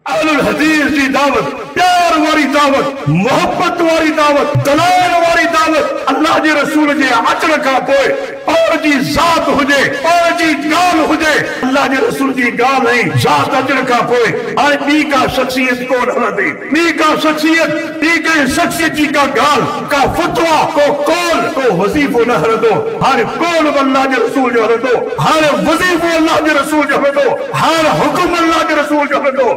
अहलुल हदीस की दावत, प्यार वाली दावत, मोहब्बत वाली दावत, दलाल वाली दावत अल्लाह जे रसूल जे अचण खां पोइ और जी ज़ात हुजे, और जी गाल हुजे, अल्लाह जे रसूल जी गाल ऐं ज़ात अचण खां पोइ हाणे ॿी का शख्सियत कोन हलंदी। ॿी का शख्सियत, ॿी कंहिं शख्सियत जी का गाल, का फतवा, को कौल, को वज़ीफ़ो न हलंदो। हाणे कौल बि अल्लाह जे रसूल जो हलंदो, हाणे वज़ीफ़ो अल्लाह जे रसूल जो हलंदो, हाणे हुक्म अल्लाह जे रसूल जो हलंदो।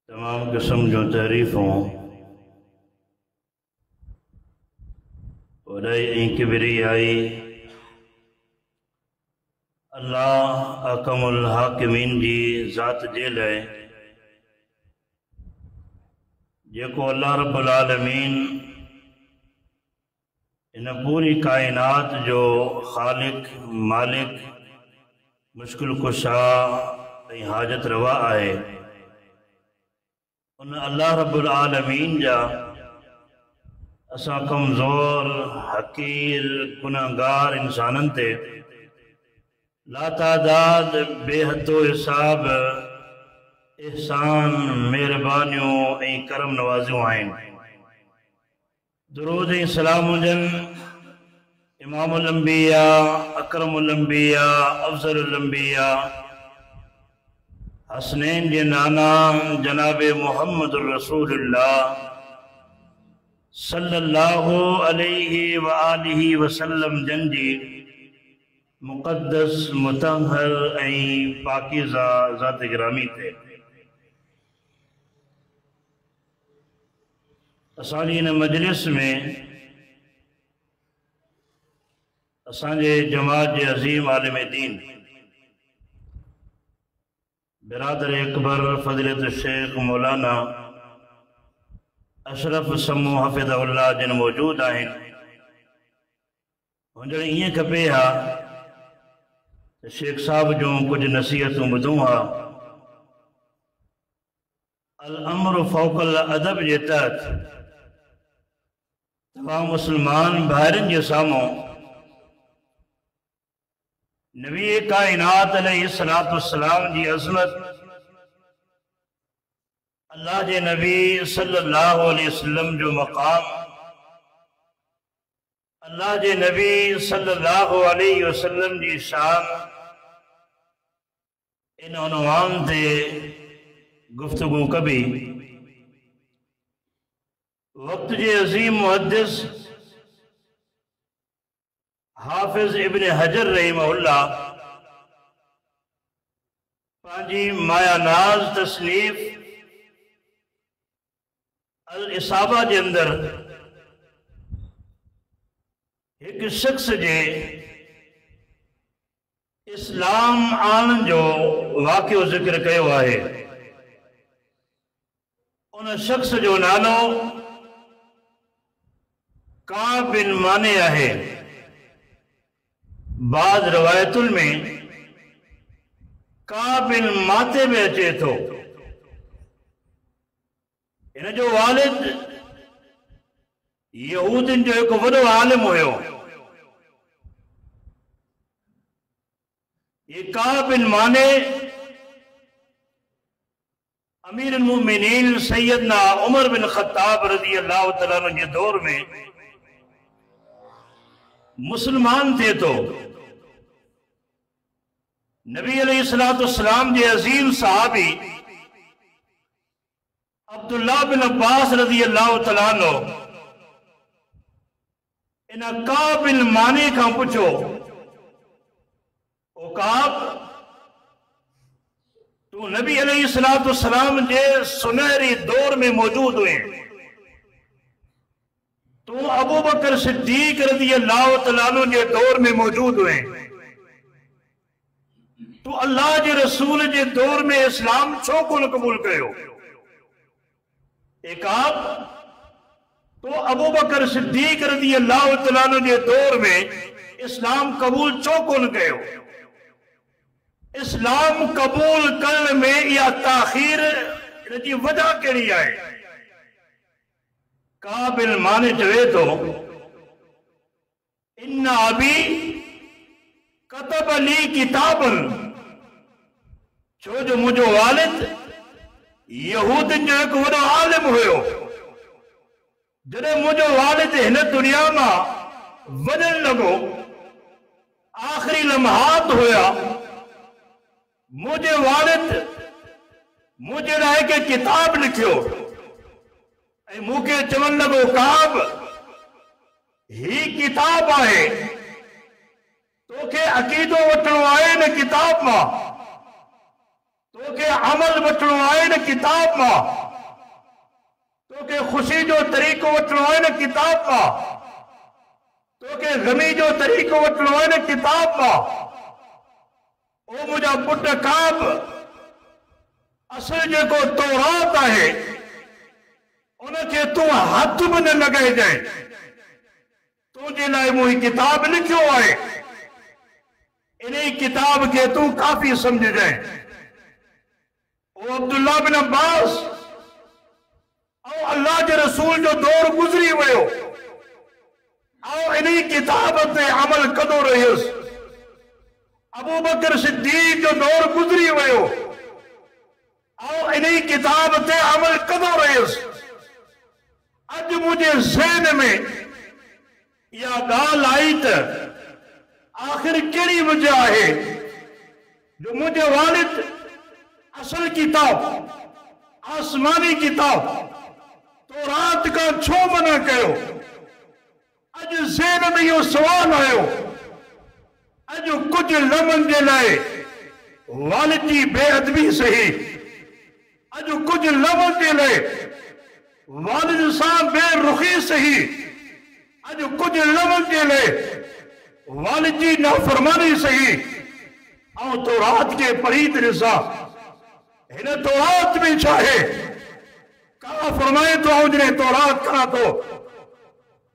तमाम किस्म जो तारीफ़ों वॾाई ऐं किबरियाई अल्लाह अकमुल हाकिमीन जी ज़ात जे लाइ, जेको अल्लाह रब्बुल आलमीन इन पूरी कायनात जो ख़ालिक, मालिक, मुश्किल कुशा ऐं हाजत रवा आहे। उन अल्लाह रब्बुल आलमीन जा असां कमज़ोर, हक़ीर, गुनाहगार इंसाननि ते लातादाद बेहदो हिसाब एहसान, मेहरबानियूं ऐं करम नवाज़ियूं आहिनि। दुरूद ऐं सलाम हुजनि इमामुल अंबिया, अकरमुल अंबिया, अफ़ज़लुल अंबिया, हसनैन जे नाना जनाब मुहम्मद रसूलुल्लाह सल्लल्लाहु अलैहि व आलिहि वसल्लम जन जी मुक़द्दस, मुतहर ऐं पाकीज़ा ज़ात गिरामी ते असांजी इन मजलिस में असांजे जमात जे अज़ीम आलिम दीन बिरादर अकबर फज़ीलत शेख मौलाना अशरफ समू हफ़िज़हुल्लाह जिन मौजूद आहिनि। हुजण ईअं खपे हा त शेख साहब जूं कुझु नसीहतूं ॿुधूं हा। अल अम्र फ़ौक़ल अदब जे तहत तमाम मुस्लमान भाइरनि जे साम्हूं नबी कायनात अलैहिस्सलातु वस्सलाम जी अज़मत, अल्लाह जे नबी सल्लल्लाहु अलैहि वसल्लम जो मक़ाम, अल्लाह जे नबी सल्लल्लाहु अलैहि वसल्लम जी शान, इन उन्वान ते गुफ्तगू कबी। वक्त जे अज़ीम मुहद्दिस हाफिज इब्न हजर रहमहुल्लाह पांजी मायानाज तसनीफ अल इसाबा जे अंदर एक शख्स जे इस्लाम आणण जो वाक़ियो ज़िक्र कयो आहे। उन शख्स जो नालो काब बिन माने आहे। बाद रवायतुल में काब बिन माते में अचे थो। इन जो वालिद यहूदिन जो एक वॾो आलिम हुयो। ये काब बिन माने अमीरुल मोमिनीन सैयदना उमर बिन ख़त्ताब रज़ी अल्लाह तआला अन्हु जे दौर में मुसलमान थे तो नबी अलैहिस्सलातु वस्सलाम जे अजीम सहाबी अब्दुल्लाह बिन अब्बास रज़ी अल्लाह तआला अन्हु इन काब बिन माने खां पुछो, ओ काब, तू नबी अलैहिस्सलातु वस्सलाम जे सुनहरी दौर में मौजूद हुए, तू अबू बकर सिद्दीक रज़ी अल्लाह तआला अन्हु जे दौर में मौजूद हुए, तू अल्लाह जे रसूल जे दौर में इस्लाम छो कोन कबूल कयो? एक आप तो अबू बकर सिद्दीक रज़ी अल्लाह तआला अन्हु जे दौर में इस्लाम कबूल छो कोन कयो? इस्लाम कबूल करण में या ताखीर इन जी वजह कहिड़ी आहे? काबिल माने चवे तो इन्ना अबी कतब अली किताबन, छो जो मुझो वालिद यहूदन जो एक वडो आलिम हुयो। जॾहिं मुझो वालिद हिन दुनिया मां वञण लॻो, आख़िरी लम्हात हुया, मुझे वालिद मुझे लाइ के किताब लिखियो ऐं मूंखे चवण लॻो, काब ही किताब आहे, तोखे अक़ीदो वठणो आहे न किताब मां, तोखे अमल वठणो आहे न किताब मां, तोखे ख़ुशी जो तरीक़ो वठणो आहे न किताब मां, तोखे ग़मी जो तरीक़ो वठणो आहे न किताब मां। ओ मुंहिंजा पुट काब, असल जेको तौरात आहे उनखे तूं हथ बि न लॻाइजांइ, तुंहिंजे लाइ मूं ही किताब लिखियो आहे, इन किताब खे तूं काफ़ी समझजांइ। ओ अब्दुल्ला बिन अब्बास, ऐं अल्लाह जे रसूल जो दौर गुज़री वियो, ऐं इन किताब ते अमल कंदो रहियुसि। अबू बकर सिद्दीक़ जो दौर गुज़री वियो, ऐं इन किताब ते अमल कंदो रहियुसि। अॼु मुंहिंजे ज़हन में इहा ॻाल्हि आई त आख़िर कहिड़ी वजह आहे जो मुंहिंजे वालिद असल किताब, आसमानी किताब तौरात खां छो मना कयो। अॼु ज़हन में इहो सवाल आयो। अॼु कुझु लम्हनि जे लाइ वालिद जी बेअदबी सही, अॼु कुझु लम्हनि जे लाइ वालिद सां बेरुखी सही, अॼु कुझु लम्हनि जे लाइ वालिद जी नाफरमानी सही, ऐं तौरात खे पढ़ी त ॾिसां, हिन तौरात में छा आहे। का फरमाए तो आऊं जॾहिं तौरात खणा थो,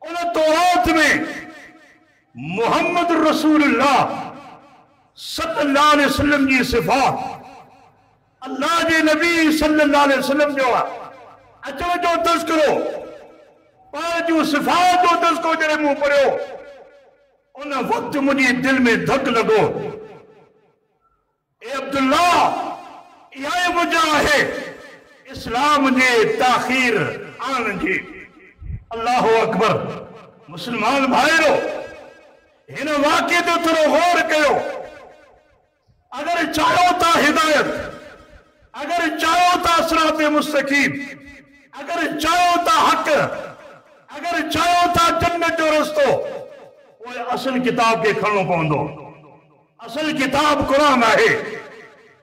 उन तौरात में मोहम्मद रसूलुल्लाह सल्लल्लाहु अलैहि वसल्लम जी सिफ़ात, अल्लाह जे नबी सल्लल्लाहु अलैहि वसल्लम जो अचण जो तज़किरो, पाण जूं सिफ़ात जो तज़किरो जॾहिं मूं पढ़ियो, उन वक़्तु मुंहिंजे दिल में धक लॻो। ए अब्दुल्ला, इहा ई वजह आहे इस्लाम जे ताख़ीर आणण जी। अल्लाहु अकबर। मुस्लमान भाइरो, हिन वाक़े ते थोरो गौर कयो। अगर चाहियो था हिदायत, अगर चाहियो था सिराते मुस्तक़ीम, अगर चाहियो था हक़, अगर चाहियो था जन्नत जो रस्तो, उहे असल किताब खे खणणो पवंदो। असल किताब क़ुरान आहे,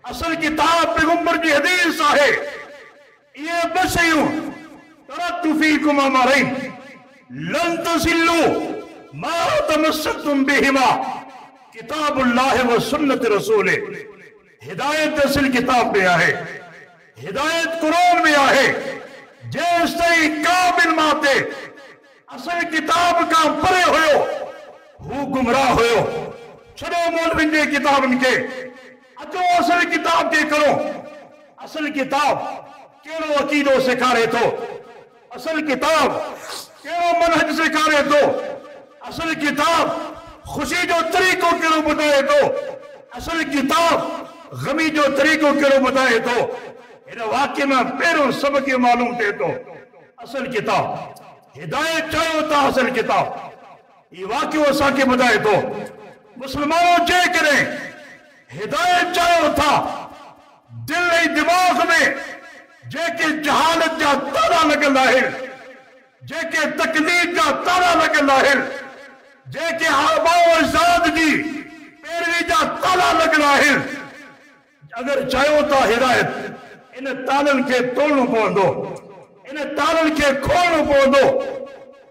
असल किताब पैगंबर जी हदीस आहे। ये ॿ शयूं तरक्तु फीकुम अमरैन लन तज़िल्लू मा तमस्सक्तुम बिहिमा किताबुल्लाह व सुन्नत रसूल। हिदायत असल किताब में आहे, हिदायत कुरान में आहे। जेस ताईं काबिल माते असल किताब का परे हुयो, हू गुमराह हुयो। छॾो मौलवियुनि जे किताबनि खे, अचो असल किताब खे करो। असल किताब कहिड़ो अक़ीदो सेखारे थो, असल किताब कहिड़ो मनहज सेखारे थो, असल किताब ख़ुशी जो तरीक़ो कहिड़ो ॿुधाए थो, असल किताब ग़मी जो तरीक़ो कहिड़ो ॿुधाए थो। हिन वाक्य में पहिरियों सबके मालूम थिए थो असल किताब। हिदायत चाहियो था असल किताब, ये वाक्य असांखे ॿुधाए थो। मुस्लमानों जेकॾहिं हिदायत चाहियो था, दिल ऐं दिमाग़ में जेके जहालत जा ताला लॻल आहिनि, जेके तकलीफ़ जा ताला लॻल आहिनि, जेके आबाओ अजदाद जी पैरवी जा ताला लॻल आहिनि, अगर चाहियो था हिदायत, इन तालनि खे तोड़णो पवंदो, इन तालनि खे खोलणो पवंदो।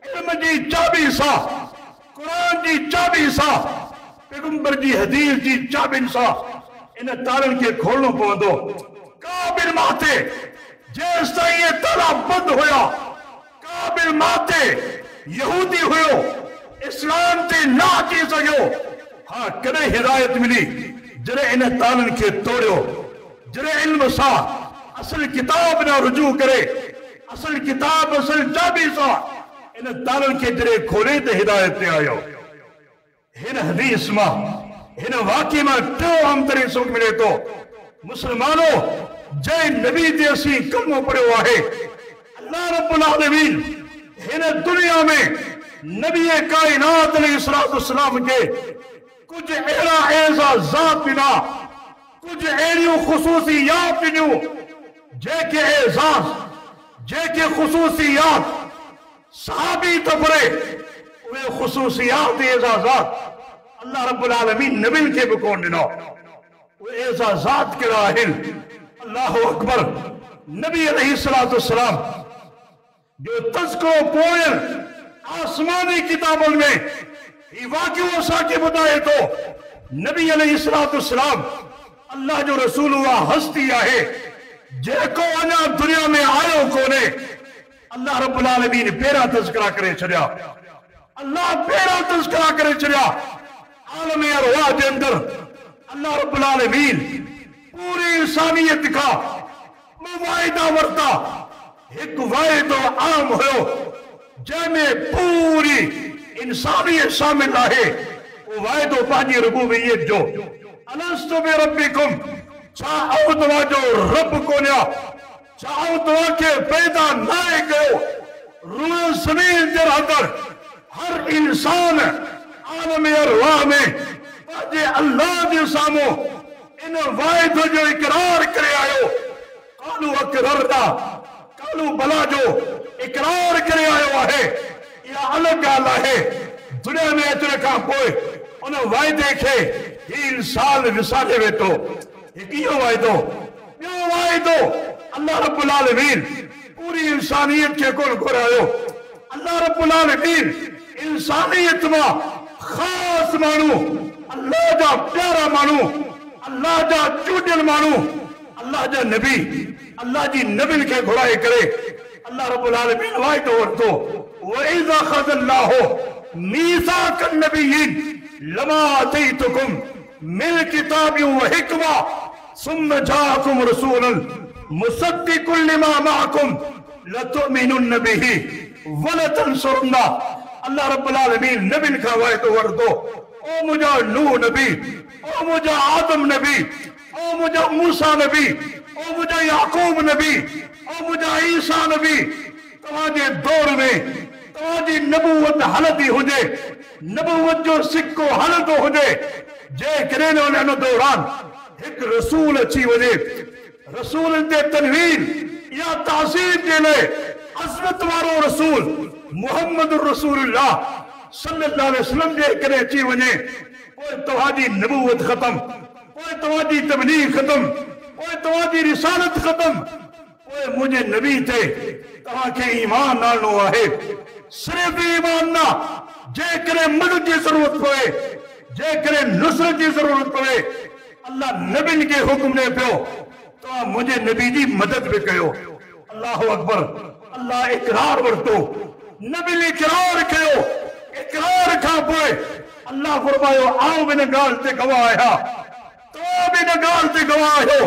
इल्म जी चाबी सां, कुरान जी चाबी सां, पैगंबर जी हदीस जी चाबियुनि सां इन तालनि खे खोलणो पवंदो। काबिल माते जेस ताईं ये ताला बंद हुया, काबिल माते यहूदी हुयो, इस्लाम ते न अची सघियो। हाँ, कॾहिं हिदायत मिली जॾहिं इन तालनि खे तोड़ियो, जॾहिं इल्म सां असल किताब न रुजू करे, असल किताब असल चाबी सां इन तालनि खे जॾहिं खोले त हिदायत ते आयो। हिन हदीस मां हिन वाक़े मां टियों आमतरीन सबक मिले तो मुसलमानो जै नबी ते असीं कलमो पढ़ियो आहे अल्लाह रब्बुल आलमीन हिन दुनिया में नबी कायनात अलैहिस्सलाम के कुछ अहिड़ा एज़ाज़ात ॾिना कुछ अहिड़ियूं ख़ुसूसियात ॾिनियूं जेके एज़ाज़ जेके ख़ुसूसियात सहाबी तो पढ़े उहे ख़ुसूसियात एज़ाज़ात अल्लाह रब्बुल आलमीन नबियुनि खे बि कोन ॾिनो उहे एज़ाज़ात कहिड़ा आहिनि अल्लाहु अकबर नबी अलैहिस्सलाम जो तज़किरो पोयल आसमानी किताबुनि में ही वाक़ियो असांखे ॿुधाए थो नबी अलैहिस्सलाम अल्लाह जो रसूल उहा हस्ती आहे जेको अञा दुनिया में आयो कोन्हे अल्लाह रब्बुल आलमीन पहिरां तज़किरा करे छॾिया अल्लाह पहिरां तज़किरा करे छॾिया आलम अरवाह जे अंदरि अल्लाह रब्बुल आलमीन पूरी इंसानियत खां वाइदा वरिता हिकु वाइदो आम हुयो जंहिंमें पूरी इंसानियत शामिल आहे वो वाइदो पंहिंजी रुबूबियत जो अलस्तु बिरब्बिकुम छा आऊं तव्हांजो रब कोन्या छा आऊं तव्हांखे पैदा नाहे कयो रूह ज़मीन जे अंदरि हर इंसान आलम अरवाह में पंहिंजे अल्लाह जे साम्हूं इन वाइदे जो इक़रार करे आयो कालू अक़ररना कालू बला जो इक़रार करे आयो आहे इहा अलॻि ॻाल्हि आहे दुनिया में अचण खां पोइ उन वाइदे खे ही इंसान विसारे वेठो हिकु इहो वाइदो ॿियो वाइदो अल्लाह रब्बुल आलमीन पूरी इंसानियत खे कोन घुरायो अल्लाह रब्बुल आलमीन इंसानियत मां ख़ासि माण्हू अल्लाह जा प्यारा माण्हू अल्लाह जा चूंडियल माण्हू अल्लाह जा नबी अल्लाह जी नबियुनि खे घुराए करे अल्लाह रब्बुल आलमीन वाइदो वरितो वइज़ अख़ज़ल्लाहु मीसाक़ नबिय्यीन लमा अतैतुकुम मिन किताबिन व हिकमा सुम्मा जाअकुम रसूलुन मुसद्दिकुन लिमा मअकुम लतुमिनुन बिही व लतंसुरुन्ना अल्लाह रब्बुल आलमीन नबियुनि खां वाइदो वरितो ओ मुंहिंजा नूह नबी ओ मुंहिंजा आदम नबी ओ मुंहिंजा मूसा नबी ओ मुंहिंजा याकूब नबी ओ मुंहिंजा ईसा नबी तव्हांजे दौर में तव्हांजी नबूवत हलंदी हुजे नबूवत जो सिक्को हलंदो हुजे जेकॾहिं उन दौरान हिकु रसूल अची वञे रसूल ते तनवीर या ताज़ीम जे लाइ अज़मत वारो रसूल मुहम्मद रसूलुल्लाह सल्लल्लाहु अलैहि वसल्लम जे करे अची वञे पोइ तव्हांजी नबूवत ख़तम पोइ तव्हांजी तबलीग ख़तम पोइ तव्हांजी रिसालत ख़तम पोइ मुंहिंजे नबी ते तव्हांखे ईमान आणणो आहे सिर्फ़ ईमान न जेकॾहिं मदद जी ज़रूरत पवे जेकॾहिं नुसरत जी ज़रूरत पवे अल्लाह नबियुनि खे हुकुम ॾे पियो तव्हां मुंहिंजे नबी जी मदद बि कयो अल्लाहु अकबर अल्लाह इक़रार वरितो नबियुनि इक़रार कयो इक़रार खां पोइ अल्लाह फरमायो आऊं बि हिन ॻाल्हि ते गवाह आहियां तव्हां बि हिन ॻाल्हि ते गवाह आहियो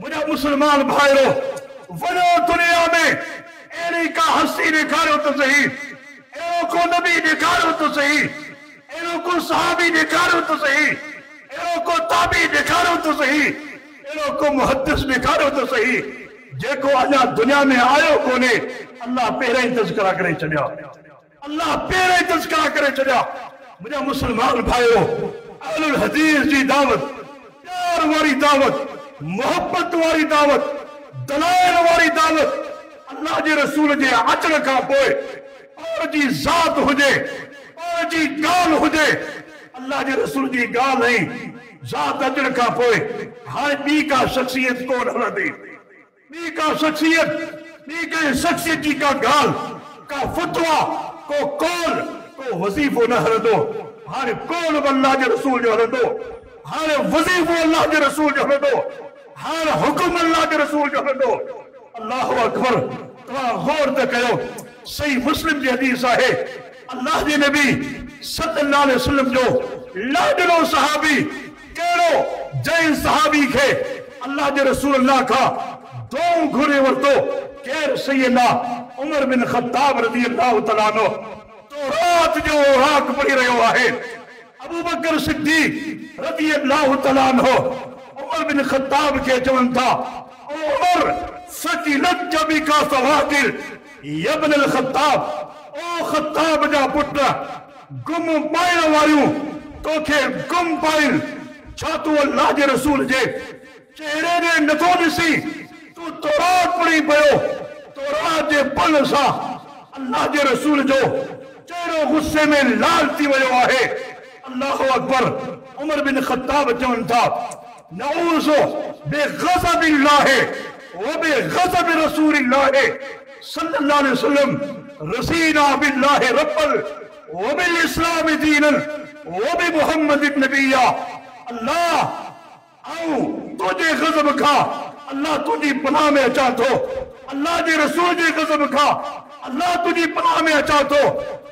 मुंहिंजा मुस्लमान भाइरो वञो दुनिया में अहिड़ी का हस्ती ॾेखारियो त सही अहिड़ो को नबी ॾेखारियो त सही अहिड़ो को सहाबी ॾेखारियो त सही अहिड़ो को ताबी ॾेखारियो त सही अहिड़ो को मुहद्दिस ॾेखारियो त सही जेको अञा दुनिया में आयो कोन्हे अल्लाह पहिरियों ई तज़किरा करे छॾिया अल्लाह पहिरियों ई तज़किरा करे छॾिया मुंहिंजा मुस्लमान भाइरो अहलुल हदीस जी दावत प्यार वारी दावत मोहब्बत वारी दावत दलाइल वारी दावत अल्लाह जे रसूल जे अचण खां पोइ और जी ज़ात हुजे और जी ॻाल्हि हुजे अल्लाह जे रसूल जी ॻाल्हि ऐं ज़ात अचण खां पोइ हाणे ॿी का शख़्सियत कोन हलंदी ॿी का शख़्सियत ॿी कंहिं शख़्सियत जी का ॻाल्हि का फतवा को कौल को वज़ीफ़ो न हलंदो हाणे कौल बि अल्लाह जे रसूल जो हलंदो हाणे वज़ीफ़ो अल्लाह जे रसूल जो हलंदो हाणे हुकुम अल्लाह जे रसूल जो हलंदो अल्लाहु अकबर तव्हां गौर त कयो सही मुस्लिम जी हदीस आहे अल्लाह जे नबी सल्लल्लाहु अलैहि वसल्लम जो लाडलो सहाबी कहिड़ो जंहिं सहाबी खे अल्लाह जे रसूल अल्लाह खां दुआ घुरे वरितो केरु सैयदना उमर बिन ख़त्ताब रज़ी अल्लाहु तआला अन्हु तो रात जो राग पढ़ी रहियो आहे अबू अबू बकर सिद्दीक रज़ी अल्लाह तआला अन्हु उमर बिन खत्ताब के चवन था, उमर सकीलत जबी का सवाकिल यबन अल खत्ताब, ओ खत्ताब जा पुट गुम पाइण वारियूं तोखे गुम पाइल। छा तू अल्लाह जे रसूल जे चेहरे ने नथो ॾिसी? तू तौरात पढ़ी पियो, तौरात जे पढ़ सां अल्लाह जे रसूल जो चेहरो गुस्से में लाल थी वियो आहे। अल्लाहु अकबर। उमर बिन खत्ताब चवनि था, नऊज़ु बिग़ज़बिल्लाहि व बिग़ज़बि रसूलिल्लाहि सल्लल्लाहु अलैहि वसल्लम रज़ीना बिल्लाहि रब्बन व बिल इस्लाम दीनन व बि मुहम्मदिन नबिय्या। अल्लाह आऊं तुझे गज़ब खां अल्लाह तुझी पनाह में अचां थो, अल्लाह जे रसूल जे गज़ब खां अल्लाह तुझी पनाह में अचां थो।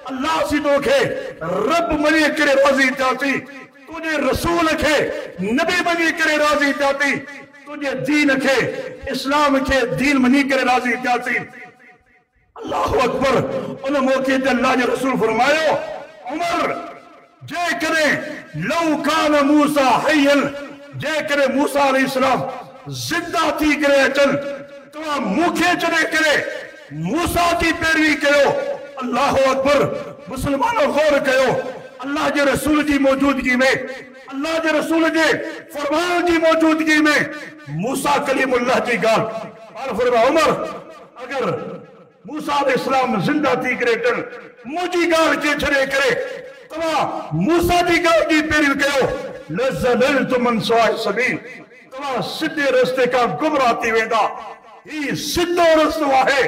अल्लाह सी तोखे रब मञी करे राज़ी थियासीं, तुझे रसूल खे नबी मञी करे राज़ी थियासीं, तुझे दीन खे इस्लाम खे दीन मञी करे राज़ी थियासीं। अल्लाहु अकबर। उन मौके ते अल्लाह जे रसूल फरमायो, उमर जेकॾहिं लौ कान मूसा हय्यन, जेकॾहिं मूसा अलैहिस्सलाम जिंदा थी करे अचनि तव्हां मूंखे छॾे करे मूसा जी पैरवी कयो। अल्लाहु अकबर। मुसलमानो गौर कयो, अल्लाह जे रसूल जी मौजूदगी में, अल्लाह जे रसूल जे फरमान जी मौजूदगी में मूसा कलीमुल्लाह जी ॻाल्हि फरमा, उमर अगर मूसा अलैहिस्सलाम जिंदा थी करे अचनि मुंहिंजी ॻाल्हि खे छॾे करे तव्हां मूसा जी ॻाल्हि जी पैरवी कयो, लज़ललतुम अन सवाइ सबील, तव्हां सिधे रस्ते खां गुमराह थी वेंदा। ही सिधो रस्तो आहे,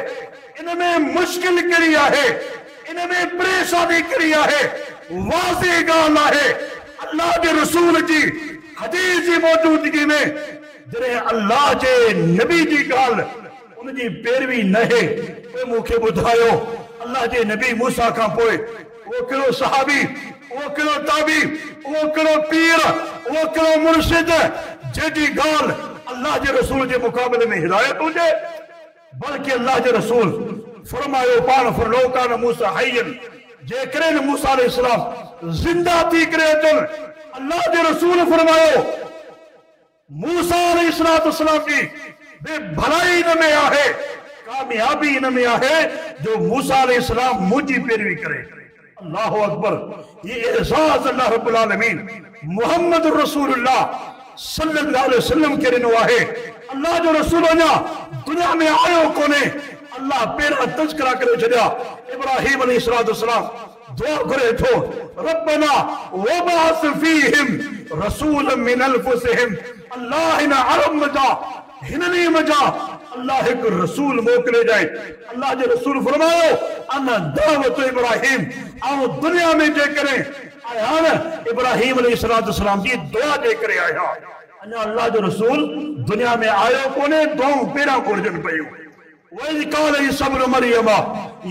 इन में मुश्किल कहिड़ी आहे, इन में परेशानी कहिड़ी आहे? वाज़े ॻाल्हि आहे। अल्लाह जे रसूल जी हदीस जी मौजूदगी में जॾहिं अल्लाह जे नबी जी ॻाल्हि उनजी पैरवी न आहे, पोइ मूंखे ॿुधायो अल्लाह जे नबी मूसा खां पोइ वो कहिड़ो सहाबी, वो कहिड़ो ताबी, वो कहिड़ो पीर, वो कहिड़ो मुर्शिद जंहिंजी ॻाल्हि अल्लाह जे रसूल जे मुक़ाबले में हिदायत हुजे? बल्कि अल्लाह जे रसूल फरमायो पाण फरलो कान मूसा हय्यन, जेकॾहिं मूसा अलैहिस्सलाम जिंदा थी करे अचनि, अल्लाह जे रसूल फरमायो मूसा अलैहिस्सलाम जी भलाई इन में आहे, कामयाबी इन में आहे जो मूसा अलैहिस्सलाम मुंहिंजी पैरवी करे। अल्लाहु अकबर। ये एजाज अल्लाह रब्बुल आलमीन मुहम्मद रसूलुल्लाह सल्लल्लाहु अलैहि वसल्लम के ॾिनो आहे। अल्लाह जो रसूल अञा दुनिया में आयो कोन्हे, अल्लाह पहिरां तज़किरा करे छॾिया। इब्राहीम अलैहिस्सलाम दुआ घुरे थो, रब्बना वबअस फीहिम रसूलन मिन अनफुसिहिम, अल्लाह हिन अरब मजा हिननी मजा अल्लाह एक रसूल मोकले जाए। अल्लाह जे रसूल फरमायो अना दावत इब्राहीम, आओ दुनिया में जे करे आया न इब्राहीम अलैहिस्सलाम जी दुआ जे करे आया। अञा अल्लाह जो रसूल दुनिया में आयो कोने, दुआऊं पहिरां घुरजनि पयूं। वइज़ क़ाल ईसा इब्न मरियम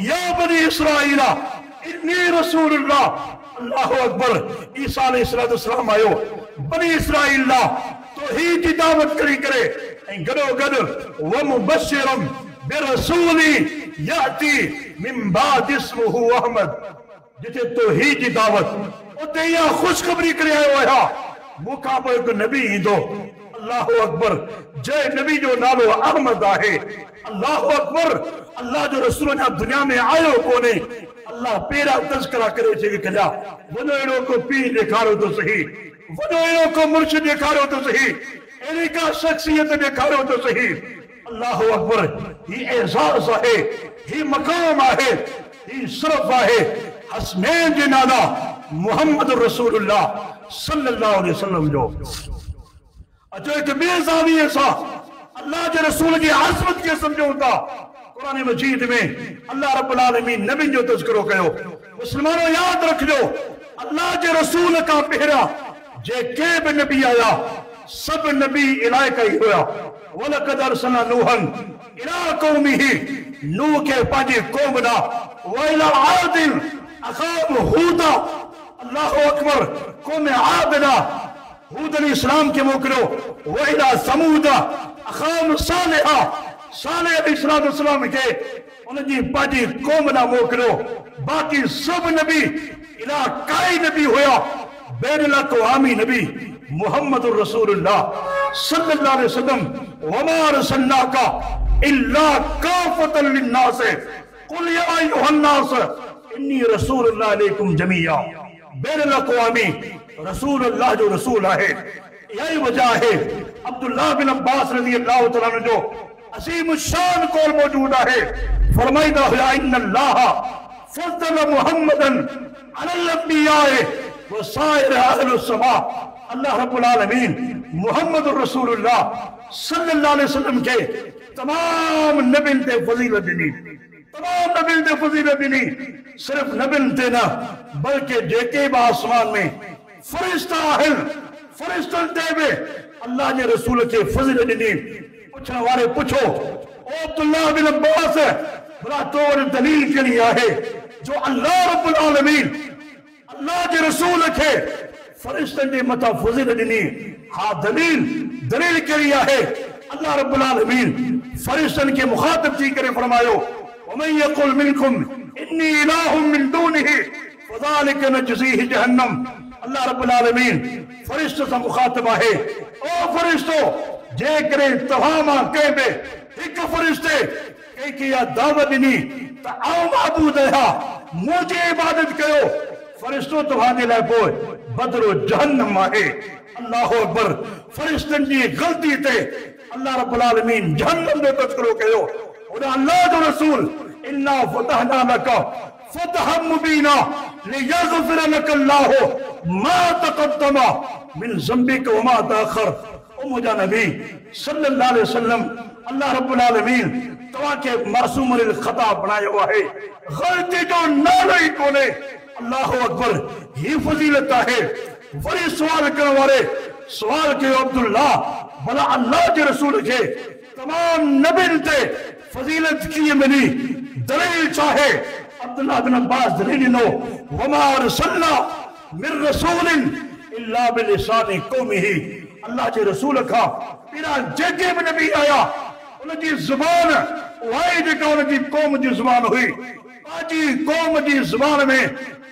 या बनी इसराईल इन्नी रसूलुल्लाह। अल्लाहु अकबर। ईसा अलैहिस्सलाम आयो बनी इसराईल ला तौहीद जी दावत करी करे ऐं गॾो गॾु व मुबश्शिरम बिरसूली याती मिन बाद इस्मुहु अहमद, जिथे तौहीद जी दावत उते इहा ख़ुशख़बरी करे आयो आहियां मूंखां पोइ हिकु नबी ईंदो। अल्लाहु अकबर। जंहिं नबी जो नालो अहमद आहे। अल्लाहु अकबर। अल्लाह जो रसूल अञा दुनिया में आयो कोन्हे, अल्लाह पहिरां तज़किरा करे चई कया वॾो अहिड़ो को पीर ॾेखारियो त सही, वॾो अहिड़ो को मुर्शिद ॾेखारियो त सही, अहिड़ी का शख्सियत ॾेखारियो त सही। अल्लाहु अकबर। ही एज़ाज़ आहे, ही मक़ाम आहे, ही शरफ़ आहे हसनैन जे नाला मुहम्मद रसूलुल्लाह सल्लल्लाहु अलैहि वसल्लम जो। अचो हिकु ॿिए ज़ाविये सां अल्लाह जे रसूल जी अज़मत खे सम्झूं था। क़ुरान मजीद में अल्लाह रब्बुल आलमीन नबी जो तज़किरो कयो। मुस्लमानो याद रखिजो, अल्लाह जे रसूल खां पहिरियां जेके बि नबी आया सब नबी इलाइका ही हुआ। वलक़द अरसलना नूहन इला क़ौमिही, नूह के पंहिंजी क़ौम ॾांहुं, व इला आदिन अख़ाहुम हूदा। अल्लाहु अकबर। क़ौम आद ॾांहुं हूद अलैहिस्सलाम खे मोकिलियो। व इला समूद अख़ाहुम सालिहा, सालिह अलैहिस्सलाम खे उनजी पंहिंजी क़ौम ॾांहुं मोकिलियो। बाक़ी सभु नबी इला काई नबी हुया बैनुल अक़वामी नबी मुहम्मदुर रसूलुल्लाह सल्लल्लाहु अलैहि वसल्लम वमा रसलनाका इल्ला काफ़तन लिन्नास कुल या अय्युहन्नास इन्नी रसूलुल्लाह अलैकुम जमीआ। बैनुल अक़वामी रसूलुल्लाह जो रसूल है, यही वजह है अब्दुल्लाह बिन अब्बास रज़ियल्लाहु तआला अन्हु जो असीम शान कौल मौजूद है, फरमाइदा हुआ इन्नल्लाह फज़्ज़ल मुहम्मदन अलल अंबिया व साइर अहलुस समा। अल्लाह रब्बुल आलमीन मुहम्मदुर रसूलुल्लाह सल्लल्लाहु अलैहि वसल्लम के तमाम नबियों ते फजीलत दी, तमाम नबियों ते फजीलत दी। सिर्फ नबियों ते ना बल्कि जेके आसमान में फरिश्ता है, फरिश्तन ते भी अल्लाह ने रसूल के फजीलत दी। पूछने वाले पूछो, ओ अब्दुल्लाह बिन अब्बास बड़ा तौर दलील के लिए है जो अल्लाह रब्बुल आलमीन अल्लाह के रसूल के फरिश्तन के मता फजीलत दी। हाँ दलील के लिए है अल्लाह रब्बुल आलमीन फरिश्तन के मुखातब थी करे फरमायो वमन यकुल मिनकुम इन्नी इलाहुम मिन दूनिही फज़ालिका नजज़ीहि जहन्नम। अल्लाह रब्बुल आलमीन फरिश्तों से मुखातबा है, ओ फरिश्तों जे करे तवामा कह बे एक फरिश्ते कह के या दावत दी तो आओ माबूद है मुझे इबादत करो। फरिश्तों तुम्हारे लिए पोए बदरो जहन्नम है। अल्लाह अकबर। फरिश्तन की गलती थे अल्लाह रब्बुल आलमीन जहन्नम में तस्करो कयो। और अल्लाह जो रसूल इन्ना फतहना लका फतहम मुबीना लियग़फिर लक अल्लाहु मा तक़द्दमा मिन ज़म्बिक व मा तअख़र। ओ मुझा नबी सल्लल्लाहु अलैहि वसल्लम अल्लाह रब्बुल आलमीन तवा के मासूम अल खता बनाया हुआ है, गलती जो नालो ही कोने। अल्लाह अकबर। ही फजीलत है। वही सवाल करने वाले सवाल के अब्दुल्ला भला अल्लाह के रसूल के तमाम नबी थे फजीलत की मिली दलील चाहे अब्दुल्ला बिन अब्बास दलील नो वमा अरसलना मिन रसूलिन इल्ला बिलिसानि कौमिही। अल्लाह के रसूल का बिना जेके में नबी आया उनकी जुबान वही जेका उनकी कौम की जुबान हुई पाजी कौम की जुबान में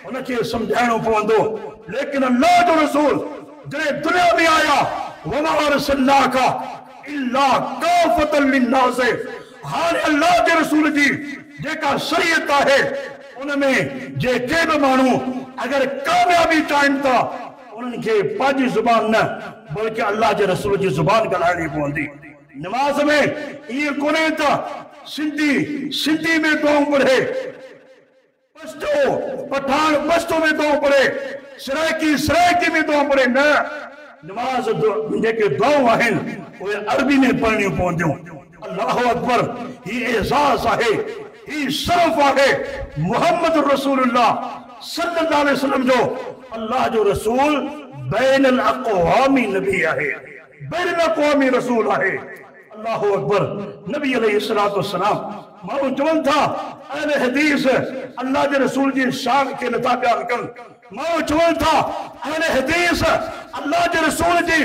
उनके समझाइणो पवंदो। लेकिन अल्लाह जो रसूल जॾहिं दुनिया में आया वमा अरसलनाका इल्ला काफ़तन लिन्नास। हाणे अल्लाह के रसूल जी जेका शरीयत है उनमें जे के भी माण्हू अगर कामयाबी चाहिनि था उनके पाजी जुबान न बल्कि अल्लाह के रसूल की जुबान ॻाल्हाइणी पवंदी। नमाज में ये कोने था सिंधी में दुआऊं पढ़े, पठान पश्तो में दुआऊं पढ़े, सराइकी में दुआऊं पढ़े न। नमाज जेके दुआऊं आहिनि उहे अरबी में पढ़णियूं पवंदियूं। अल्लाह अकबर। ही एजाज़ आहे, ही शरफ आहे मुहम्मद रसूलुल्लाह सल्लल्लाहु अलैहि वसल्लम जो अल्लाह जो रसूल बैनुल अक़वामी नबी आहे, बैनुल अक़वामी रसूल आहे। अल्लाह अकबर। नबी अलैहिस्सलातु वस्सलाम माण्हू चवनि था अहले हदीस अल्लाह के रसूल जी शान के नथा बयान कनि। माण्हू चवनि था अहले हदीस अल्लाह के रसूल जी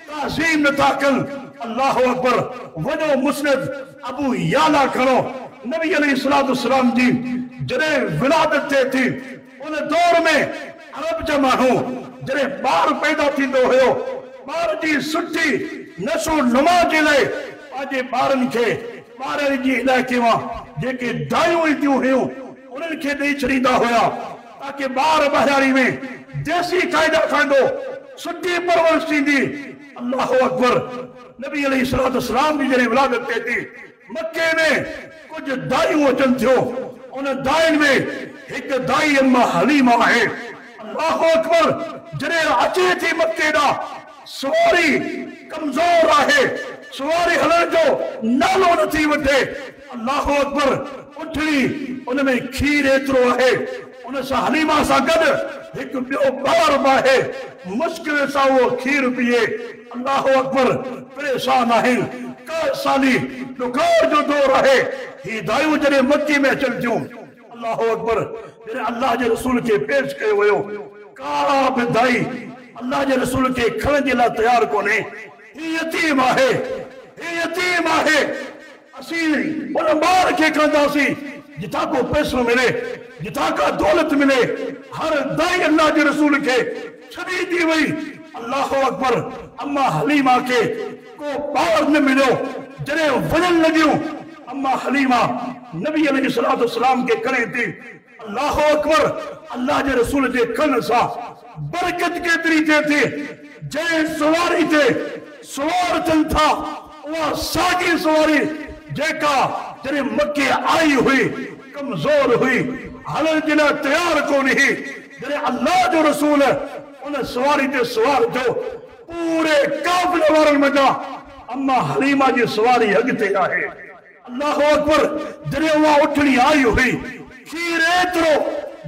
ताज़ीम नथा कनि। अल्लाह अकबर। वजो मुस्नद अबू याला खणो। नबी अलैहिस्सलातु वस्सलाम जी जॾहिं विलादत थिए थी उन दौर में अरब जा माण्हू जॾहिं ॿार पैदा थींदो हुयो ॿार जी सुठी नशो नुमा जे लाइ पंहिंजे ॿारनि खे ॿारनि जी इलाइक़े मां जेके दायूं ईंदियूं हुयूं उन्हनि खे ॾेई छॾींदा हुया ताकि ॿार ॿाहिराणी में देसी क़ाइदा खाईंदो सुठी परवरिश थींदी। अल्लाह अकबर। नबी अलैहिस्सलातु वस्सलाम जी जॾहिं विलादत थिए थी मक्के में कुछ दायूं अचनि थियूं। उन दायुनि में हिकु दाई अम्मा हलीमा आहे। अल्लाह अकबर। जॾहिं अचे थी मक्के ॾांहुं सवारी कमज़ोर आहे, सवारी हलण जो नालो नथी वठे। अल्लाह अकबर। उठड़ी उन में खीर एतिरो आहे उन सां हलीमा सां गॾु हिकु ॿियो ॿार बि आहे, मुश्किल सां उहो खीर पीए। अल्लाह अकबर। परेशान आहिनि। का साली ॾुकार जो दौर आहे। ही दायूं जॾहिं मक्के में अचनि थियूं अल्लाह अकबर जॾहिं अल्लाह जे रसूल खे पेश कयो वियो का बि दाई अल्लाह जे रसूल के खणण जे लाइ तैयार कोन्हे। ही यतीम आहे, ही यतीम आहे। असीं उन ॿार खे खणंदासीं जिथां को पैसो मिले, जिथां का दौलत मिले। हर दाई अल्लाह जे रसूल के छड़ी दी वही। अल्लाह अकबर। अम्मा हलीमा के को पार न मिलो जरे वजन लगियो। अम्मा हलीमा नबी अलैहिस्सलाम के करे थी। अल्लाह अकबर। अल्लाह के रसूल के कन सा बरकत के तरीके थे। जय सवारी थे सवार चल था वह सागी सवारी जेका जरे मक्के आई हुई कमजोर हुई हलर जिला तैयार को नहीं जरे अल्लाह जो रसूल है उन्हें सवारी ते सवार जो पूरे काफिले वारन मजा अम्मा हलीमा जी सवारी अगते आहे। अल्लाह अकबर। जरे वह उठनी आई हुई खीर एतरो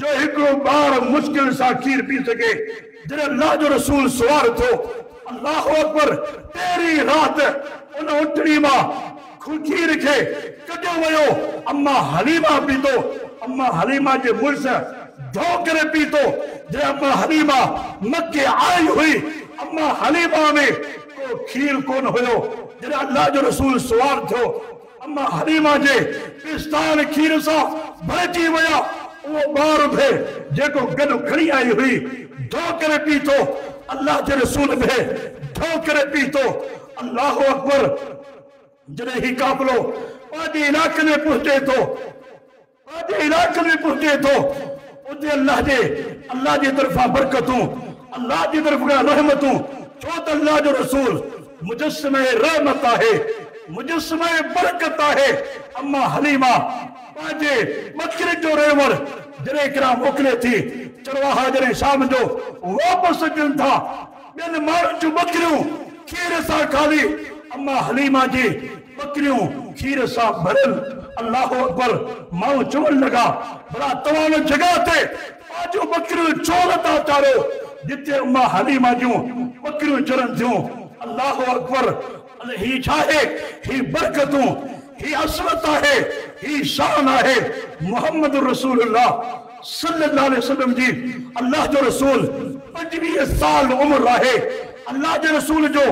जो हिकड़ो बार मुश्किल सा खीर पी सके जरे अल्लाह जो रसूल सवार थो। अल्लाह अकबर। तेरी रात उन उठनी मां खीर खे कढियो वियो। अम्मा हलीमा पीतो। अम्मा हलीमा जे मुर्स धो करे पीतो। जरे अम्मा हलीमा मक्के आई हुई अम्मा हलीमा में को खीर कोन हुयो जरे अल्लाह जो रसूल सवार थो। अम्मा हलीमा जे पिस्तान खीर सा भरजी विया। वो बार थे जेको गॾु खणी आई हुई धो करे पीतो। अल्लाह जे रसूल में धो करे पीतो। अल्लाह अकबर। जॾहिं ही काफ़िलो पंहिंजे इलाइक़े में पहुचे थो पंहिंजे इलाइक़े में पहुचे थो उते अल्लाह जी तरफ़ां बरकतूं अल्लाह जी तरफ़ खां रहमतूं। छो त अल्लाह जो रसूल मुजस्समे रहमत आहे मुजस्समे बरकत आहे। अम्मा हलीमा पंहिंजे बकरे जो रेवड़ जॾहिं हिकिड़ा मोकिले थी चरवाहा जॾहिं शाम जो वापसि अचनि था ॿियनि माण्हुनि जूं बकरियूं खीर सां खाली अम्मा हलीमा जी बकरियूं खीर सां भरियल। अल्लाह अकबर। माण्हू चवण लॻा भला तव्हां उन जॻह ते पंहिंजूं बकरियूं छो नथा चाढ़ो जिते अम्मा हलीमा जूं बकरियूं चरनि थियूं। अल्लाह अकबर। ही छा आहे ही बरकतूं ही असमत आहे ही शान आहे मोहम्मद रसूलुल्लाह सल्लल्लाहु अलैहि वसल्लम जी। अल्लाह जो रसूल 25 साल उम्र आहे। अल्लाह जे रसूल जो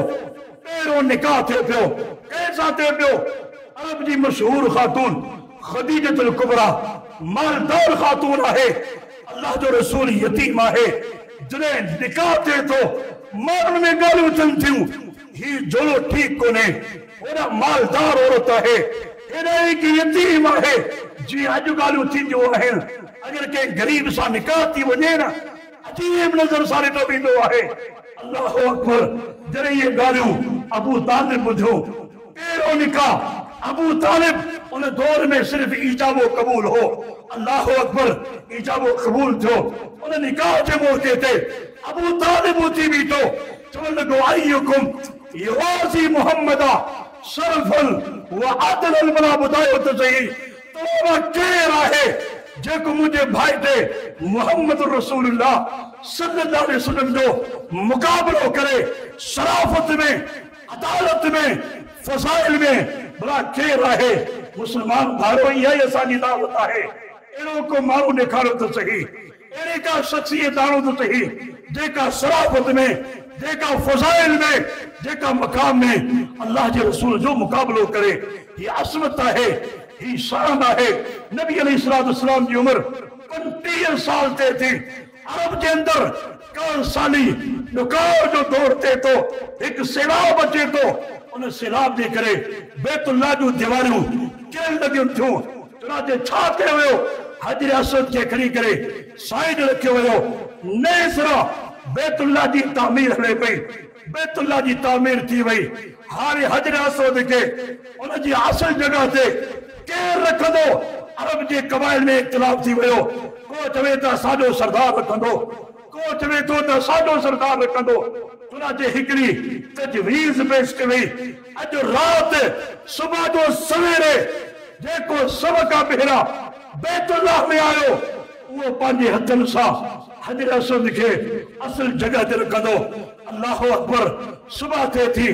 पहिरों निकाह थे पियो कंहिंसां थे पियो अरब जी मशहूर खातून खदीजतुल कुबरा मालदार खातून आहे। अल्लाह जो रसूल यतीम आहे। जॾहिं निकाह थे तो माण्हुनि में ॻाल्हियूं थियनि थियूं ही जोड़ो ठीक कोन्हे ओड़ा मालदार औरत आहे हेॾा की यतीम आहे जी अॼु ॻाल्हियूं थींदियूं आहिनि। अगर कंहिं गरीब सां निकाह थी वञे न अजीब नज़र सां ॾिठो वेंदो आहे। अल्लाह अकबर। जॾहिं ये ॻाल्हियूं अबू तालिब ॿुधियो पहिरों निकाह अबू तालिब उन दौर में सिर्फ ईजाबो कबूल हो। अल्लाह अकबर। ईजाबो कबूल थियो उन निकाह जे मौके ते अबू तालिब उथी बीठो चवण लॻो अय्युकुम युवासी मुहम्मदा सरफल व अदल भला ॿुधायो त सही तव्हां केरु आहे जेको मुंहिंजे भाई ते मोहम्मद रसूलुल्लाह सल्लल्लाहु अलैहि वसल्लम जो मुक़ाबलो करे शराफत में अदालत में फसाइल में भला केरु आहे। मुस्लमान भाइरो इहा ई असांजी दावत आहे। अहिड़ो को माण्हू ॾेखारियो त सही अहिड़ी का शख़्सियत आणो त सही जेका शराफत में जेका फसाइल में जेका मकाम में अल्लाह जे रसूल जो मुक़ाबलो करे। ही असमत आहे ही शान आहे। नबी अलैहिस्सलाम जी उम्र 25 साल ते थी। अरब जे अंदर कान साली नुकार जो दौर थे तो एक सैलाब अचे तो उन सैलाब जे करे बैतुल्लाह जूं दीवारियूं किरन लॻियूं थियूं। चुनाचे छा कयो वियो हजर असवद खे खणी करे साइड रखियो वियो। नए सिरां बैतुल्लाह जी तामीर हले पई बैतुल्लाह जी तामीर थी वई। हाणे हजर असवद खे उन जी असल जगह ते केरु रखंदो अरब जे कबाइल में इख्तिलाफ थी वियो। को चवे त असांजो सरदार रखंदो को चवे थो त असांजो सरदार रखंदो। चुनाचे हिकिड़ी तजवीज़ पेश कई अॼु राति सुबह जो सवेरे जेको सभ खां पहिरियां बैतुल्लाह में आयो उहो पंहिंजे हथनि सां हजर असवद खे असल जगह ते रखंदो। अल्लाह अकबर। सुबह थिए थी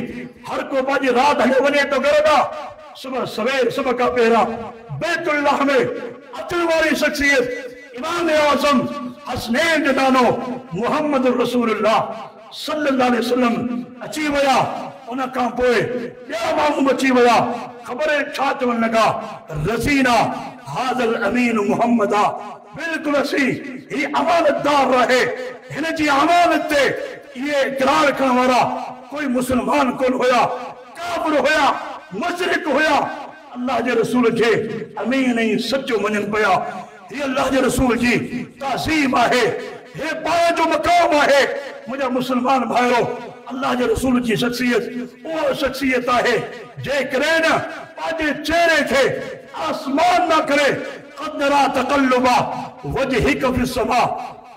हर को पंहिंजी राति हली वञे तो घर ॾांहुं सुबह सवेर सभ खां पहिरियां बैतुल्लाह में अचण वारी शख्सियत इमाम आज़म हसनैन जो नानो मोहम्मद रसूलुल्लाह सल्लल्लाहु अलैहि वसल्लम अची विया। उन खां पोइ ॿिया माण्हू अची विया। ख़बर छा चवण लॻा रज़ीना हाज़ल अमीन मुहम्मदा बिल्कुल असी ही अमानतदार रहे। हिन जी अमानत ते ये इकरार करण वाला कोई मुसलमान कोन होया, काफिर होया, मुशरिक होया। अल्लाह जे रसूल के अमीन ऐं सचो मञनि पिया। ये अल्लाह जे रसूल जी ताज़ीम आहे, हे पाण जो मक़ाम आहे। मुंहिंजा मुसलमान भाइरो, अल्लाह जे रसूल जी शख्सियत उहा शख्सियत आहे जेकॾहिं न पंहिंजे चेहरे खे आसमान न करे क़दरा तक़ल्लुबा वजहिक फ़िस्समा,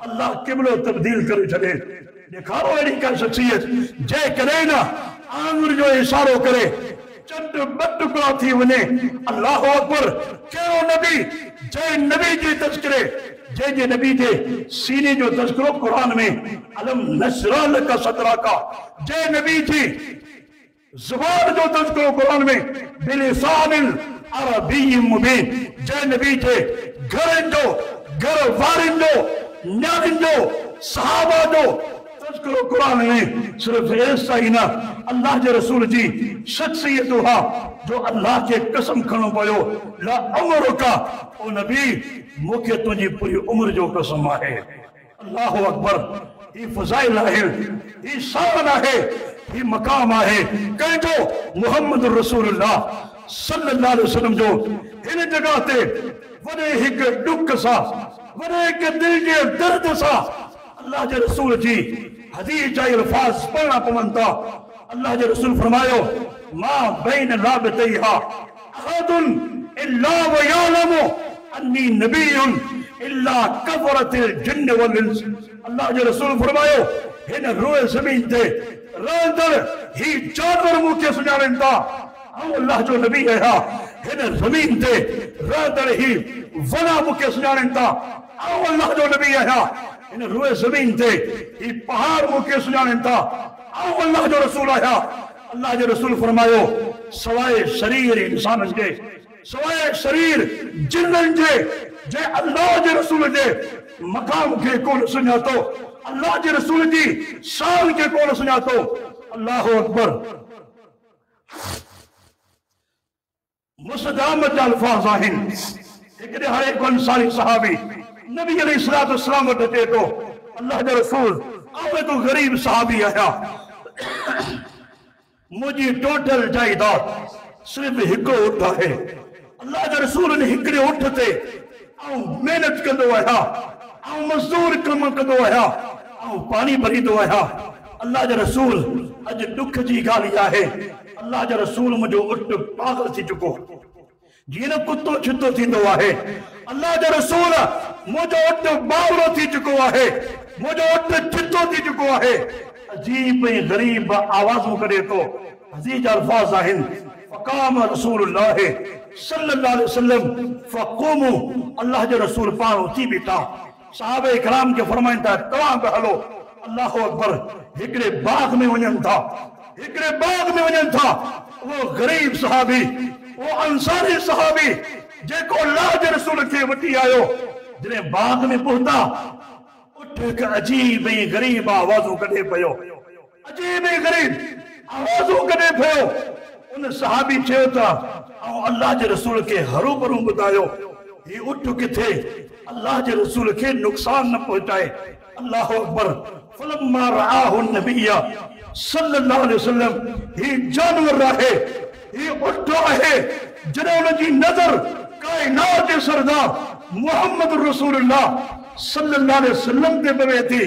अल्लाह क़िबलो तब्दील करे छॾे। ॾेखारो अहिड़ी का शख्सियत जेकॾहिं न आंगुर जो इशारो करे चंड ॿ टुकड़ा थी वञे। अल्लाह अकबर। कहिड़ो नबी जंहिं नबी जे तज़किरे, जंहिंजे नबी जे सीने जो तज़किरो क़ुरान में अलम नशरह लका सदरका, जंहिं नबी जी ज़ुबान जो तज़किरो क़ुरान में बिलिसानिल अरबिय्यिम मुबीन, जंहिं नबी जे घरनि जो, घर वारनि जो, न्याणियुनि जो, सहाबा जो तज़किरो क़ुरान में सिर्फ ऐसा ही ना अल्लाह जे रसूल जी शख्सियत हुआ जो अल्लाह के कसम खणो पियो ला उमरुका, ओ नबी मूंखे तुंहिंजी पूरी उम्र जो कसम आहे। अल्लाह अकबर। ही फज़ाइल आहे, ही शान आहे, ही मक़ाम आहे कंहिंजो मुहम्मद रसूलुल्लाह सल्लल्लाहु अलैहि वसल्लम जो हिन जगह ते वॾे हिक ॾुख सां, वॾे हिक दिल जे दर्द सां अल्लाह जे रसूल जी हदीस जा अल्फाज पढ़ना पवनि था। अल्लाह जे रसूल फरमायो मां बैन लाबतैहा अहदुन इल्ला व यअलमु अन्नी नबियुन इल्ला कफरतिल जिन्न वल इंस। अल्लाह जे रसूल फरमायो हिन रोए ज़मीन ते रहंदड़ ही जानवर मूंखे सुञाणनि था, ऐं अल्लाह जो नबी आहियां। हिन ज़मीन ते रहंदड़ ही वणा मूंखे सुञाणनि था, ऐं अल्लाह जो नबी आहियां। इन रोए ज़मीन ते ही पहाड़ मूंखे सुञाणनि था, ऐं अल्लाह जो रसूल आहियां। अल्लाह जो रसूल फरमायो सवाइ शरीर इंसाननि जे, सवाइ शरीर जिन्ननि जे, जे अल्लाह जे रसूल जे मक़ाम खे कोन सुञातो, अल्लाह जे रसूल जी शान खे कोन सुञातो। अल्लाह अकबर। मुसदामत जा अल्फाज आहिनि। हिकिड़े हाणे को अंसारी सहाबी नबी अलैहिस्सलातु वस्सलाम वटि अचे थो, अल्लाह जो रसूल आवे तो गरीब सहाबी आहियां, मुंहिंजी टोटल जायदाद सिर्फ हिकिड़ो ऊंट आहे। अल्लाह जो रसूल ने हिकिड़े ऊंट ते ऐं महिनत कंदो आहियां, ऐं मज़दूर कम कंदो आहियां, ऐं पाणी भरींदो आहियां। अल्लाह जो रसूल अॼु दुख जी ॻाल्हि आहे, अल्लाह जो रसूल मुंहिंजो ऊंट पागल थी चुको, जीअं कुत्तो छितो थींदो आहे। अल्लाह जो रसूल मुंहिंजो ऊंट बावरो थी चुको आहे, मुंहिंजो ऊंट छितो थी चुको आहे। अजीब ऐं ग़रीब आवाज़ूं करे थो। अज़ीज अल्फाज़ आहिनि। फ़क़ाम रसूलुल्लाह सल्लल्लाहु अलैहि वसल्लम फ़क़ूमू, अल्लाह जो रसूल पाण उथी बीठा, सहाबे इकराम खे फरमाइनि था तव्हां बि हलो। अल्लाह अकबर। हिकिड़े बाग में वञनि था, हिकिड़े बाग में वञनि था। वो गरीब सहाबी, वो अंसारी सहाबी जेको अल्लाह जे रसूल खे वठी आयो, जॾहिं बाग में पहुता उठ हिकु अजीब ऐं गरीब आवाज़ूं कढे पियो, अजीब ऐं गरीब आवाज़ूं कढे पियो। उन सहाबी चयो था ऐं अल्लाह जे रसूल खे हरू भरू ॿुधायो ही उठ किथे अल्लाह जे रसूल खे नुक़सान न पहुचाए। अल्लाह अकबर। फलम्मा रआहु नबिया सल्लल्लाहु अलैहि वसल्लम, ही जानवर आहे, ही उठ आहे, जॾहिं उन जी नज़र कायनात जे सरदार मुहम्मद रसूलुल्लाह सल्लल्लाहु अलैहि वसल्लम ते पवे थी।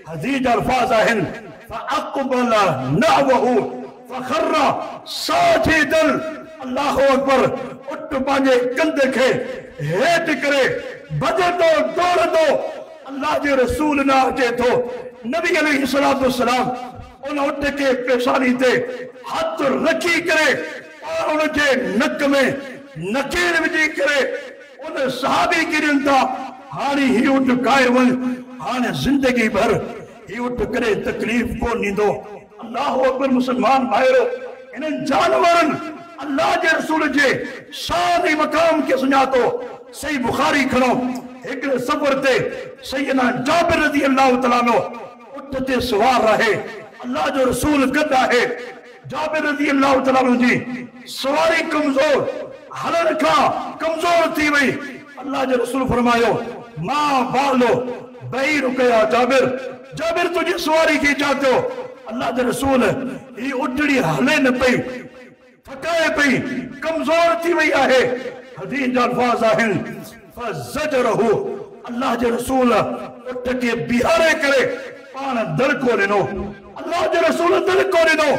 हदीस अल्फाज आहिनि फअक़बल नहवहु फखर्रा साजिदन। अल्लाह अकबर। उठ पंहिंजे कंध खे हेठि करे भॼे थो, दौड़ंदो। अल्लाह जे रसूल न अचे थो। नबी अलैहिस्सलातु वस्सलाम उन उठ के पेशानी ते हथ रखी करे और उन जे नक में नकेर विझी करे उन सहाबी खे ॾियनि था हाणे ही उठ काए वञ, हाणे ज़िंदगी भर ही उठ करे तकलीफ़ कोन ॾींदो। अल्लाह अकबर। मुसलमान भाइरो, इन्हनि जानवरनि अल्लाह जे रसूल जे शान ऐं मक़ाम खे सुञातो। सही बुखारी खणो, हिकिड़े सफ़र ते सैयदना जाबिर रज़ी अल्लाह तआला अन्हु उठ ते सवार रहे, अल्लाह जो रसूल गॾु आहे। जाबिर रज़ी अल्लाह तआला अन्हु जी सवारी कमज़ोर, हलण खां कमज़ोर थी वई। अल्लाह जो रसूल फरमायो मां बालो बई रुकया जाबिर जाबिर तुझी सवारी की चाहते हो अल्लाह के रसूल ये उठड़ी हले न पई थकाए पई कमजोर थी वही है हदीस जा अल्फाज आहिन फज़जरहु अल्लाह के रसूल उठ के बिहारे करे पान दड़को ॾिनो अल्लाह के रसूल दड़को ॾिनो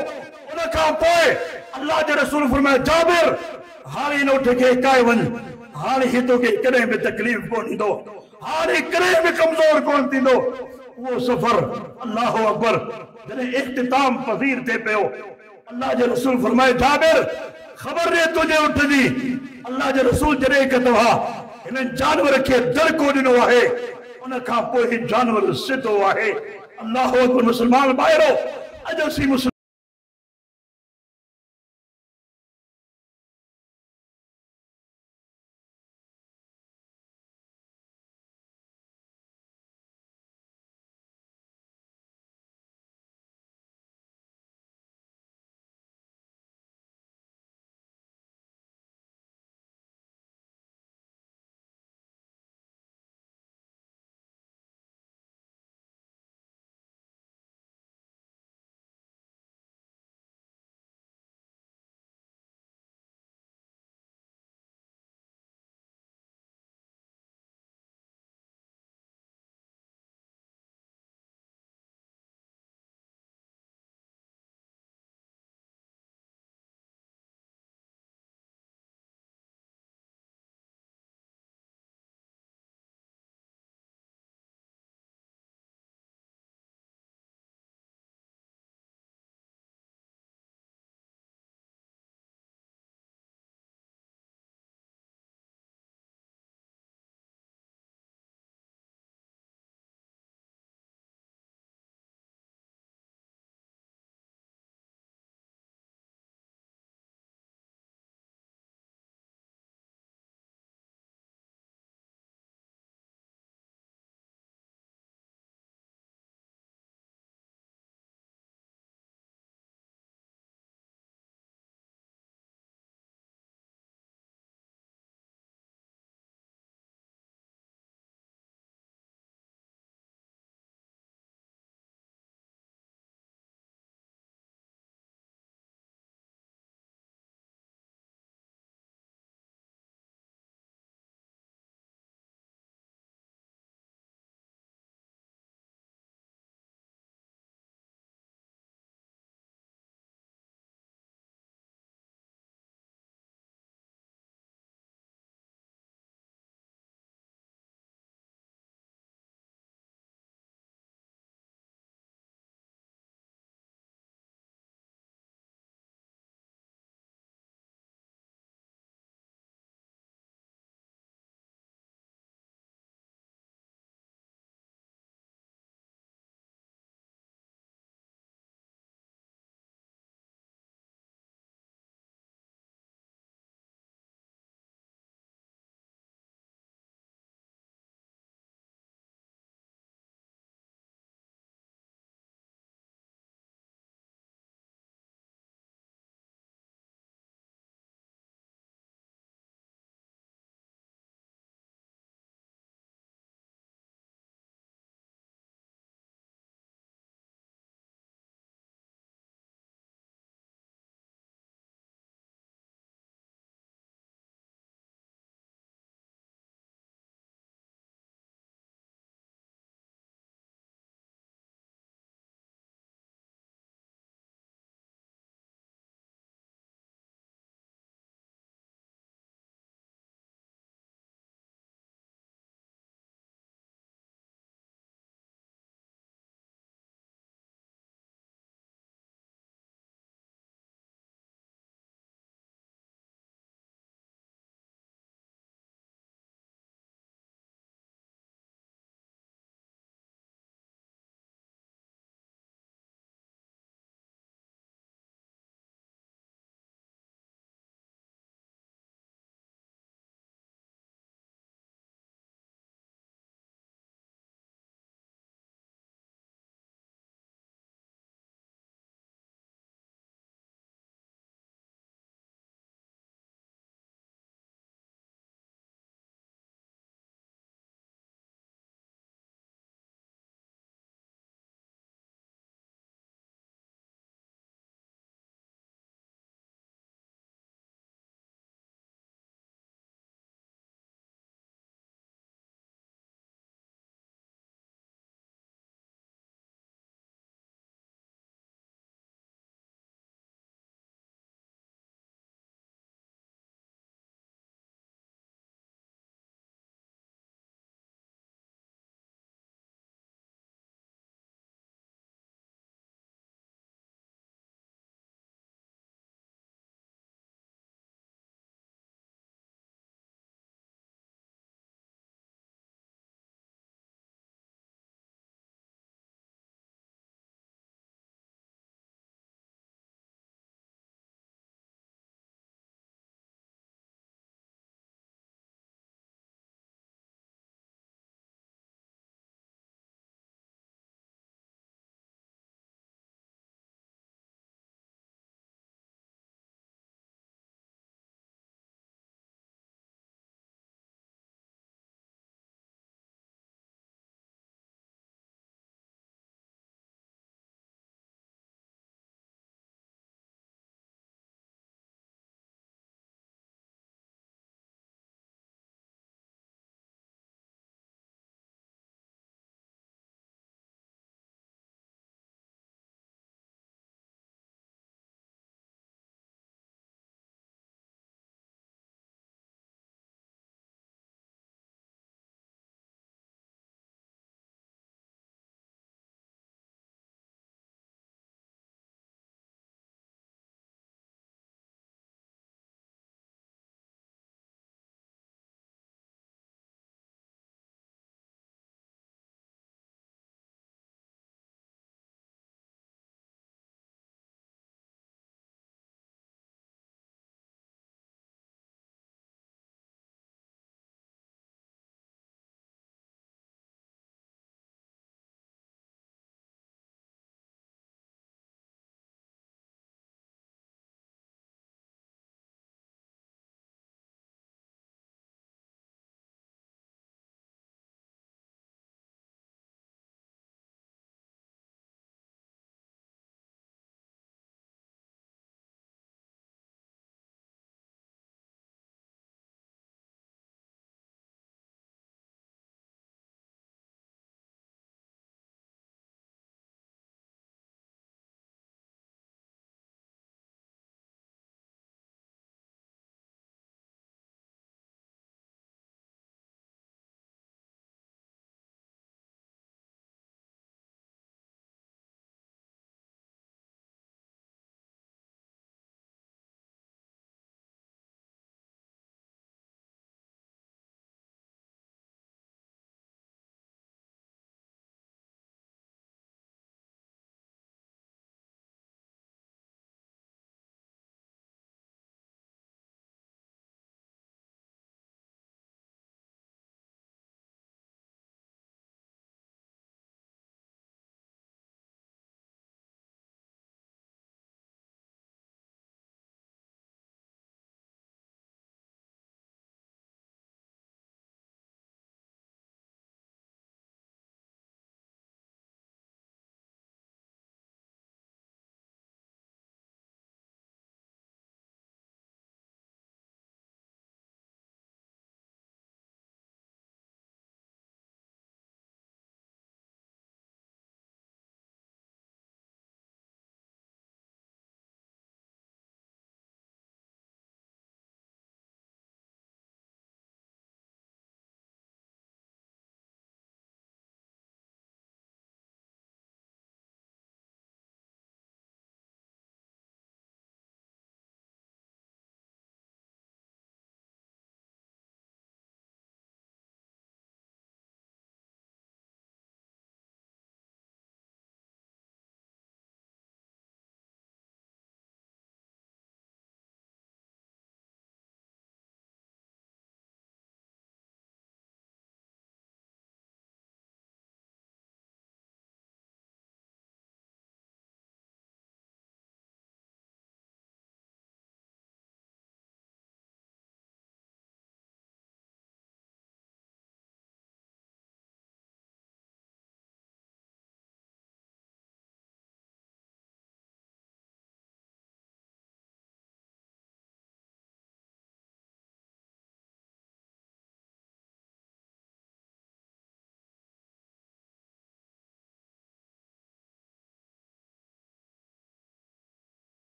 उन खां पोइ अल्लाह के रसूल फरमाया जाबिर हाणे न उठ के काए वञ हाणे ही तोखे कॾहिं बि तकलीफ़ कोन ईंदो हाणे कॾहिं बि कमज़ोर कोन थींदो वो सफर अल्लाह अकबर जॾहिं इख्तिताम पज़ीर थे पियो अल्लाह के रसूल फरमाए जाबिर खबर रे तुझे उठ जी अल्लाह के रसूल जॾहिं हिकु दफ़ा हिन जानवर खे दड़को ॾिनो आहे उन खां पोइ ही जानवर सिधो आहे अल्लाह अकबर मुस्लमान भाइरो अॼु असीं